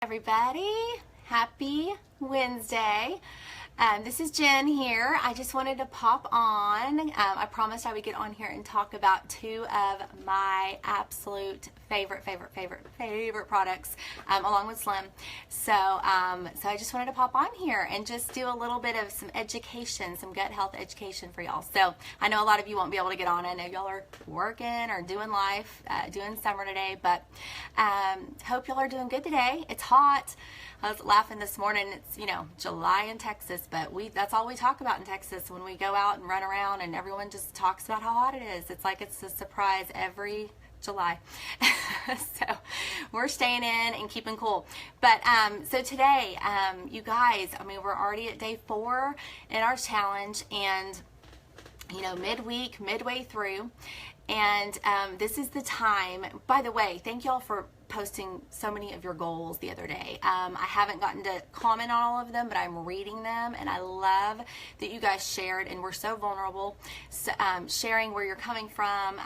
Everybody, happy Wednesday. This is Jen here. I just wanted to pop on. I promised I would get on here and talk about two of my absolute favorite products, along with Slim. So I just wanted to pop on here and just do a little bit of some education, some gut health education for y'all. So I know a lot of you won't be able to get on. I know y'all are working or doing life, doing summer today, but hope y'all are doing good today. It's hot. I was laughing this morning. It's, July in Texas, but that's all we talk about in Texas when we go out and run around, and everyone just talks about how hot it is. It's like it's a surprise every July. So we're staying in and keeping cool. But so today, you guys, we're already at day 4 in our challenge, and midway through, and this is the time. By the way, thank y'all for posting so many of your goals the other day. I haven't gotten to comment on all of them, but I'm reading them, and I love that you guys shared, and we're so vulnerable, sharing where you're coming from.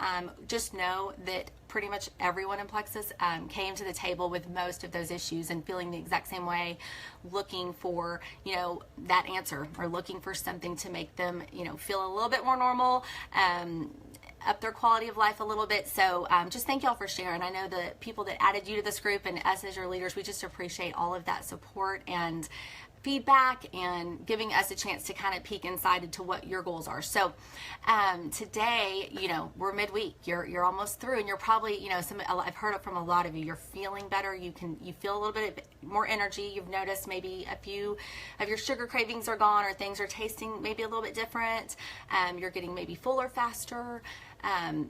Just know that pretty much everyone in Plexus came to the table with most of those issues and feeling the exact same way, looking for that answer, or looking for something to make them feel a little bit more normal, up their quality of life a little bit. So just thank y'all for sharing. I know the people that added you to this group and us as your leaders, we just appreciate all of that support and feedback and giving us a chance to kind of peek inside into what your goals are. So today, we're midweek. You're almost through, and you're probably, I've heard it from a lot of you. You're feeling better. You feel a little bit more energy. You've noticed maybe a few of your sugar cravings are gone, or things are tasting maybe a little bit different. You're getting maybe fuller faster.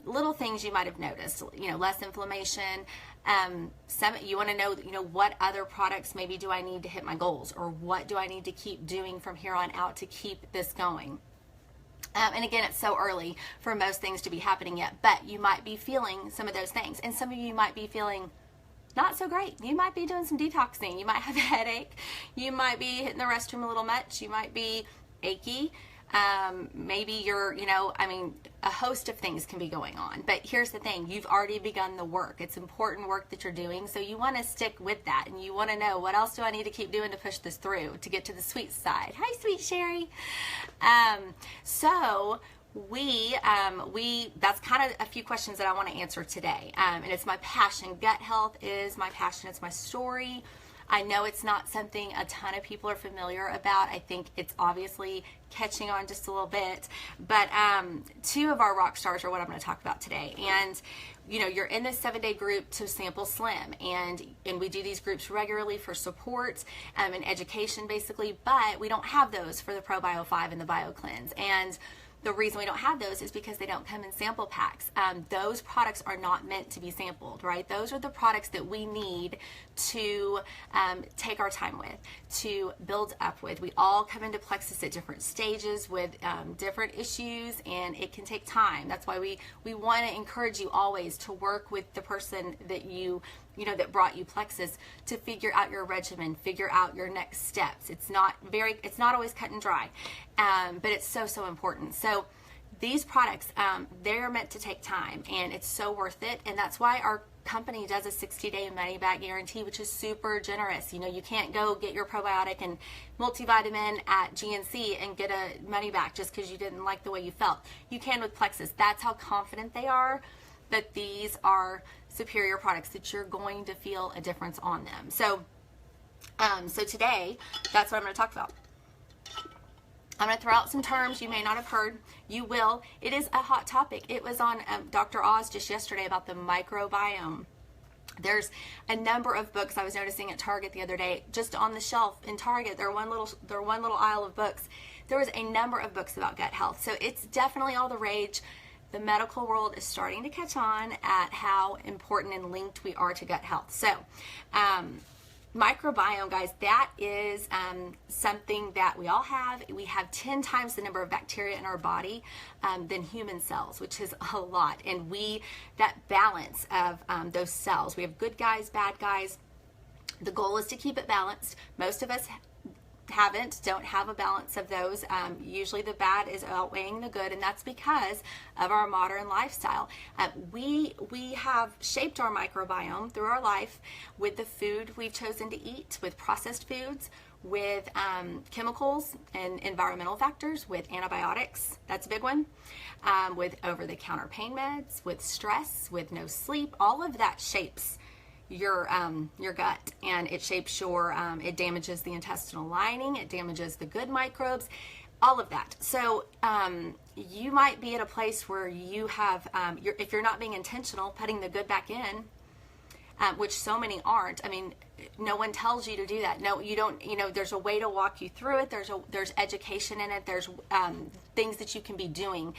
Little things you might have noticed, less inflammation. You want to know, what other products maybe do I need to hit my goals, or what do I need to keep doing from here on out to keep this going? And again, it's so early for most things to be happening yet, but you might be feeling some of those things, and some of you might be feeling not so great. You might be doing some detoxing. You might have a headache. You might be hitting the restroom a little much. You might be achy. Maybe you're, a host of things can be going on. But here's the thing, you've already begun the work. It's important work that you're doing, so you want to stick with that, and you want to know, what else do I need to keep doing to push this through, to get to the sweet side? Hi, sweet Sherry. So that's kind of a few questions that I want to answer today. And it's my passion. Gut health is my passion. It's my story. I know it's not something a ton of people are familiar about. I think it's obviously catching on just a little bit. But 2 of our rock stars are what I'm going to talk about today. And you're in this 7-day group to sample Slim, and we do these groups regularly for support and education, basically. But we don't have those for the ProBio 5 and the BioCleanse. And the reason we don't have those is because they don't come in sample packs. Those products are not meant to be sampled, right? Those are the products that we need to take our time with, to build up with. We all come into Plexus at different stages with different issues, and it can take time. That's why we want to encourage you always to work with the person that that brought you Plexus, to figure out your regimen, figure out your next steps. It's not always cut and dry, but it's so important. So these products, they're meant to take time, and it's so worth it. And that's why our company does a 60-day money-back guarantee, which is super generous. You can't go get your probiotic and multivitamin at GNC and get a money back just because you didn't like the way you felt. You can with Plexus. That's how confident they are that these are superior products, that you're going to feel a difference on them. So today, that's what I'm going to talk about. I'm going to throw out some terms you may not have heard. You will. It is a hot topic. It was on Dr. Oz just yesterday about the microbiome. There's a number of books I was noticing at Target the other day, just on the shelf in Target. They're one little aisle of books. There was a number of books about gut health. So it's definitely all the rage. The medical world is starting to catch on at how important and linked we are to gut health. So microbiome, guys, that is something that we all have. We have 10 times the number of bacteria in our body than human cells, which is a lot. And that balance of those cells, we have good guys, bad guys. The goal is to keep it balanced. Most of us don't have a balance of those. Usually the bad is outweighing the good, and that's because of our modern lifestyle. We have shaped our microbiome through our life with the food we've chosen to eat, with processed foods, with chemicals and environmental factors, with antibiotics, that's a big one, with over-the-counter pain meds, with stress, with no sleep. All of that shapes your gut, and it shapes it damages the intestinal lining, it damages the good microbes, all of that. So you might be at a place where you have, if you're not being intentional, putting the good back in, which so many aren't. I mean, no one tells you to do that. No, you don't. There's a way to walk you through it. There's education in it. There's things that you can be doing,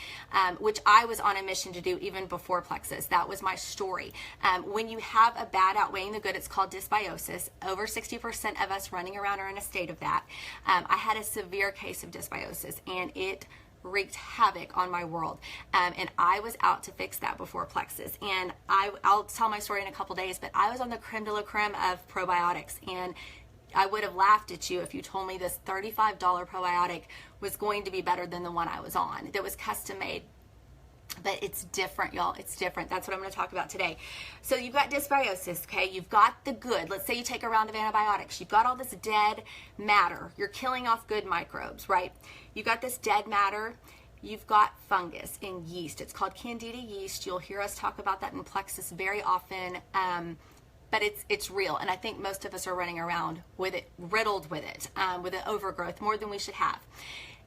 which I was on a mission to do even before Plexus. That was my story. When you have a bad outweighing the good, it's called dysbiosis. Over 60% of us running around are in a state of that. I had a severe case of dysbiosis, and it wreaked havoc on my world, and I was out to fix that before Plexus. And I'll tell my story in a couple days, but I was on the creme de la creme of probiotics, and I would have laughed at you if you told me this $35 probiotic was going to be better than the one I was on that was custom made. But it's different, y'all. It's different. That's what I'm going to talk about today. So you've got dysbiosis, okay? You've got the good. Let's say you take a round of antibiotics. You've got all this dead matter. You're killing off good microbes, right? You've got this dead matter. You've got fungus and yeast. It's called Candida yeast. You'll hear us talk about that in Plexus very often. But it's real, and I think most of us are running around with it, riddled with it, with an overgrowth, more than we should have.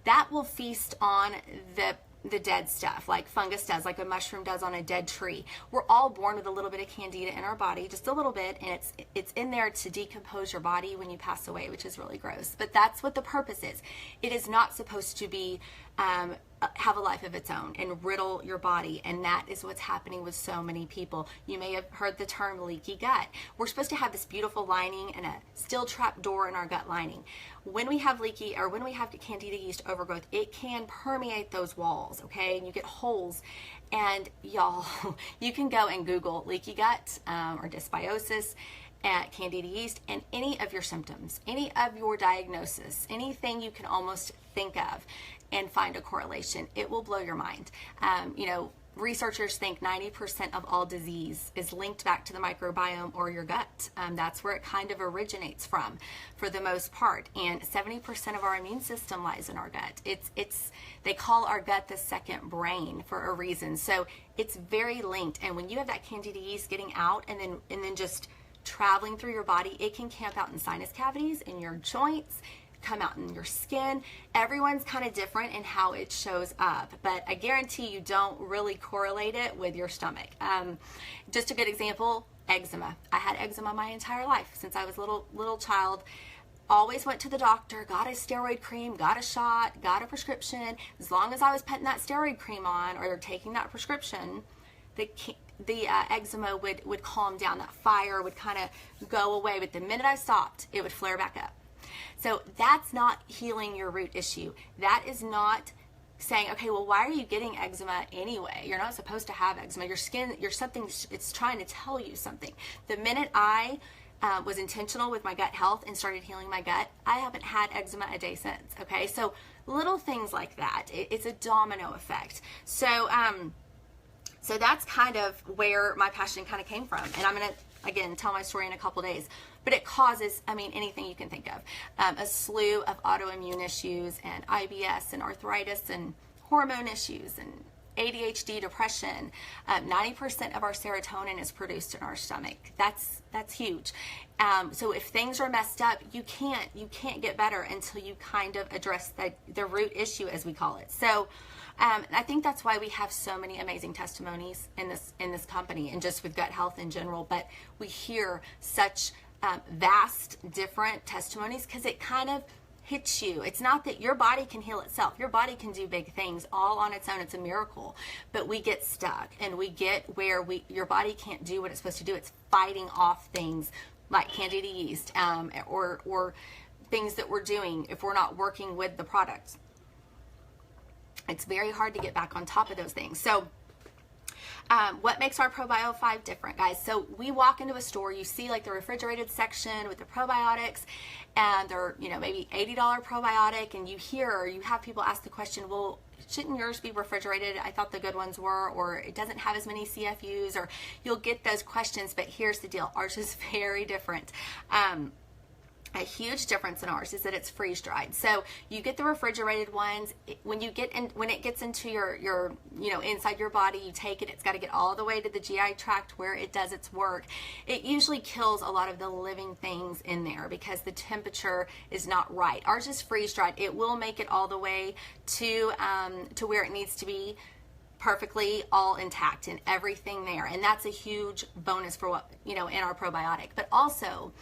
That will feast on the dead stuff, like fungus does, like a mushroom does on a dead tree. We're all born with a little bit of candida in our body, just a little bit, and it's in there to decompose your body when you pass away, which is really gross. But that's what the purpose is. It is not supposed to be have a life of its own and riddle your body, and that is what's happening with so many people. You may have heard the term leaky gut. We're supposed to have this beautiful lining and a steel trap door in our gut lining. When we have when we have Candida yeast overgrowth, it can permeate those walls, okay, and you get holes. And y'all, you can go and Google leaky gut or dysbiosis at Candida yeast, and any of your symptoms, any of your diagnosis, anything you can almost think of, and find a correlation. It will blow your mind. Researchers think 90% of all disease is linked back to the microbiome or your gut. That's where it kind of originates from, for the most part. And 70% of our immune system lies in our gut. They call our gut the second brain for a reason. So it's very linked. And when you have that Candida yeast getting out and then just traveling through your body, it can camp out in sinus cavities, in your joints, come out in your skin. Everyone's kind of different in how it shows up, but I guarantee you don't really correlate it with your stomach. Just a good example, eczema. I had eczema my entire life since I was a little child. Always went to the doctor, got a steroid cream, got a shot, got a prescription. As long as I was putting that steroid cream on or taking that prescription, the eczema would calm down. That fire would kind of go away, but the minute I stopped, it would flare back up. So that's not healing your root issue. That is not saying, okay, well, why are you getting eczema anyway? You're not supposed to have eczema. Your skin, it's trying to tell you something. The minute I was intentional with my gut health and started healing my gut, I haven't had eczema a day since, okay? So little things like that. It's a domino effect. So that's kind of where my passion kind of came from. And I'm going to, again, tell my story in a couple days. But it causes, anything you can think of. A slew of autoimmune issues and IBS and arthritis and hormone issues and ADHD, depression. 90% of our serotonin is produced in our stomach. That's huge. So if things are messed up, you can't get better until you kind of address the root issue, as we call it. So I think that's why we have so many amazing testimonies in this company and just with gut health in general. But we hear such vast different testimonies because it kind of hits you. It's not that your body can heal itself. Your body can do big things all on its own. It's a miracle. But we get stuck and we get where your body can't do what it's supposed to do. It's fighting off things like Candida yeast or things that we're doing if we're not working with the products. It's very hard to get back on top of those things. So What makes our ProBio 5 different, guys? So we walk into a store, you see like the refrigerated section with the probiotics, and they're, you know, maybe $80 probiotic, and you have people ask the question, well, shouldn't yours be refrigerated? I thought the good ones were, or it doesn't have as many CFUs, or you'll get those questions, but here's the deal. Ours is very different. A huge difference in ours is that it's freeze dried. So you get the refrigerated ones. When it gets into your you know, inside your body, you take it. It's got to get all the way to the GI tract where it does its work. It usually kills a lot of the living things in there because the temperature is not right. Ours is freeze dried. It will make it all the way to where it needs to be, perfectly all intact and everything there. And that's a huge bonus for what, you know, in our probiotic. But also,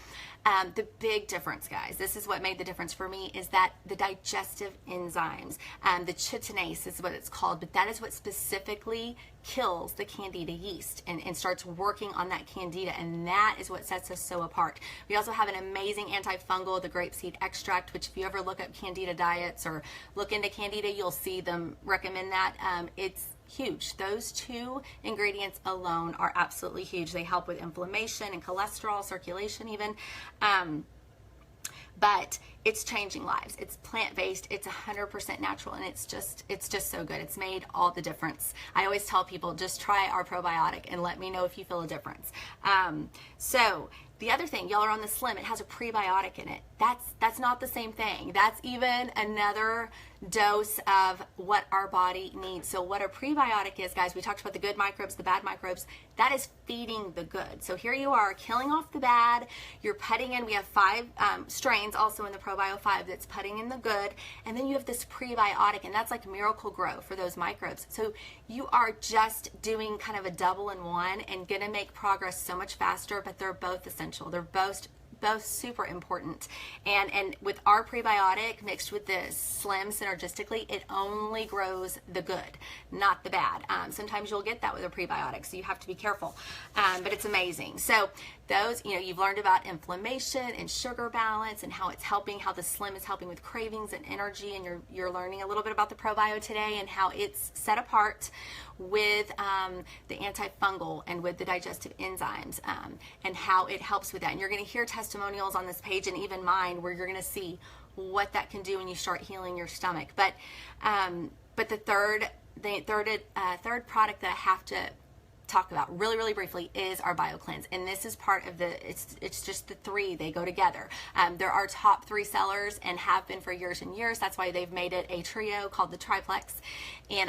the big difference, guys, this is what made the difference for me, is that the digestive enzymes, the chitinase is what it's called, but that is what specifically kills the candida yeast and starts working on that candida, and that is what sets us so apart. We also have an amazing antifungal, the grapeseed extract, which if you ever look up candida diets or look into candida, you'll see them recommend that. It's huge. Those two ingredients alone are absolutely huge. They help with inflammation and cholesterol, circulation even. But it's changing lives. It's plant-based, it's 100% natural, and it's just so good. It's made all the difference. I always tell people, just try our probiotic and let me know if you feel a difference. So the other thing, y'all are on the Slim, it has a prebiotic in it. That's not the same thing. That's even another dose of what our body needs. So what a prebiotic is, guys, we talked about the good microbes, the bad microbes, that is feeding the good. So here you are killing off the bad, you're putting in, we have 5 strains also in the ProBio 5 that's putting in the good, and then you have this prebiotic, and that's like Miracle Grow for those microbes. So you are just doing kind of a double in one and gonna make progress so much faster, but they're both essential. They're both super important, and with our prebiotic mixed with the Slim synergistically, it only grows the good, not the bad. Sometimes you'll get that with a prebiotic, so you have to be careful, but it's amazing. So those, you know, you've learned about inflammation and sugar balance and how it's helping, how the Slim is helping with cravings and energy, and you're learning a little bit about the ProBio today and how it's set apart with the antifungal and with the digestive enzymes, and how it helps with that. And you're going to hear testimonials on this page, and even mine, where you're going to see what that can do when you start healing your stomach. But the third product that I have to talk about really briefly is our BioCleanse, and this is part of it's just the 3, they go together. They're our top 3 sellers and have been for years and years. That's why they've made it a trio called the Triplex, and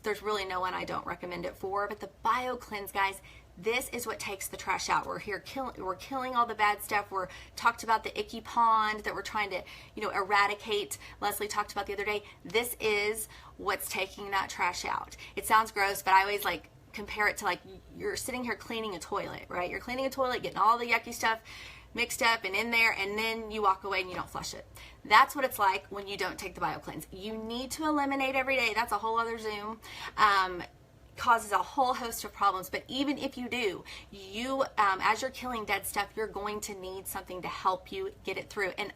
there's really no one I don't recommend it for. But the BioCleanse, guys, this is what takes the trash out. We're killing all the bad stuff. We're talked about the icky pond that we're trying to, you know, eradicate. Leslie talked about the other day. This is what's taking that trash out. It sounds gross, but I always like compare it to like you're sitting here cleaning a toilet, right? You're cleaning a toilet, getting all the yucky stuff mixed up and in there, and then you walk away and you don't flush it. That's what it's like when you don't take the BioCleanse. You need to eliminate every day. That's a whole other Zoom. Causes a whole host of problems, but even if you do, you as you're killing dead stuff, you're going to need something to help you get it through. And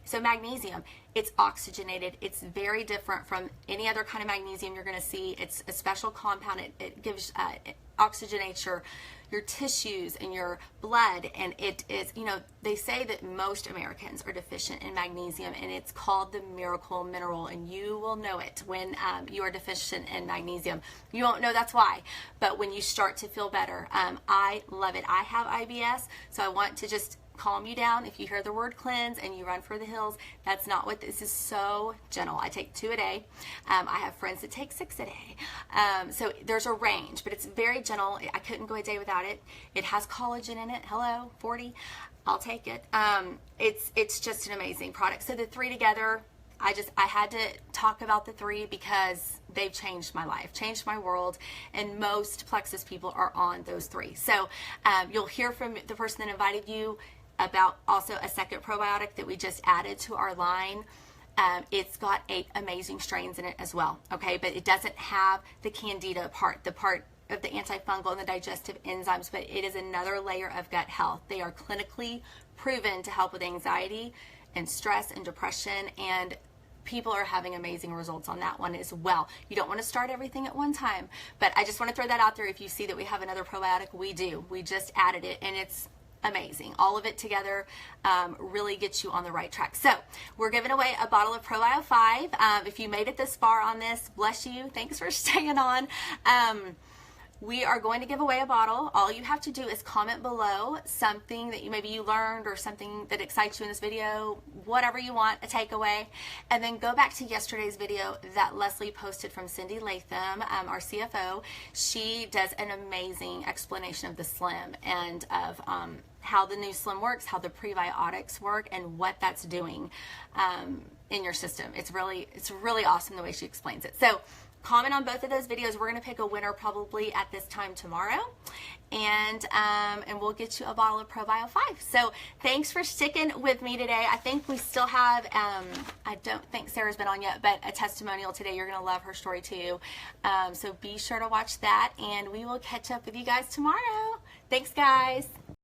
so magnesium, it's oxygenated. It's very different from any other kind of magnesium you're going to see. It's a special compound. It gives it oxygenates your tissues and your blood, and it is, you know, they say that most Americans are deficient in magnesium, and it's called the miracle mineral, and you will know it when you are deficient in magnesium. You won't know that's why, but when you start to feel better, I love it. I have IBS, so I want to just calm you down. If you hear the word cleanse and you run for the hills, that's not what this is. So gentle. I take 2 a day. I have friends that take 6 a day. So there's a range, but it's very gentle. I couldn't go a day without it. It has collagen in it. Hello, 40. I'll take it. It's just an amazing product. So the 3 together, I had to talk about the 3 because they've changed my life, changed my world, and most Plexus people are on those 3. So you'll hear from the person that invited you about also a second probiotic that we just added to our line. It's got 8 amazing strains in it as well, okay? But it doesn't have the candida part, the part of the antifungal and the digestive enzymes, but it is another layer of gut health. They are clinically proven to help with anxiety and stress and depression and people are having amazing results on that one as well. You don't want to start everything at one time, but I just want to throw that out there. If you see that we have another probiotic, we do. We just added it, and it's amazing. All of it together really gets you on the right track. So we're giving away a bottle of Probio 5. If you made it this far on this, bless you. Thanks for staying on. We are going to give away a bottle. All you have to do is comment below something that maybe you learned or something that excites you in this video, whatever you want, a takeaway, and then go back to yesterday's video that Leslie posted from Cindy Latham, our CFO. She does an amazing explanation of the Slim and of how the new Slim works, how the prebiotics work, and what that's doing in your system. It's really awesome the way she explains it. So comment on both of those videos. We're going to pick a winner probably at this time tomorrow, and we'll get you a bottle of Probio 5. So thanks for sticking with me today. I think we still have, I don't think Sarah's been on yet, but a testimonial today. You're going to love her story too. So be sure to watch that, and we will catch up with you guys tomorrow. Thanks, guys.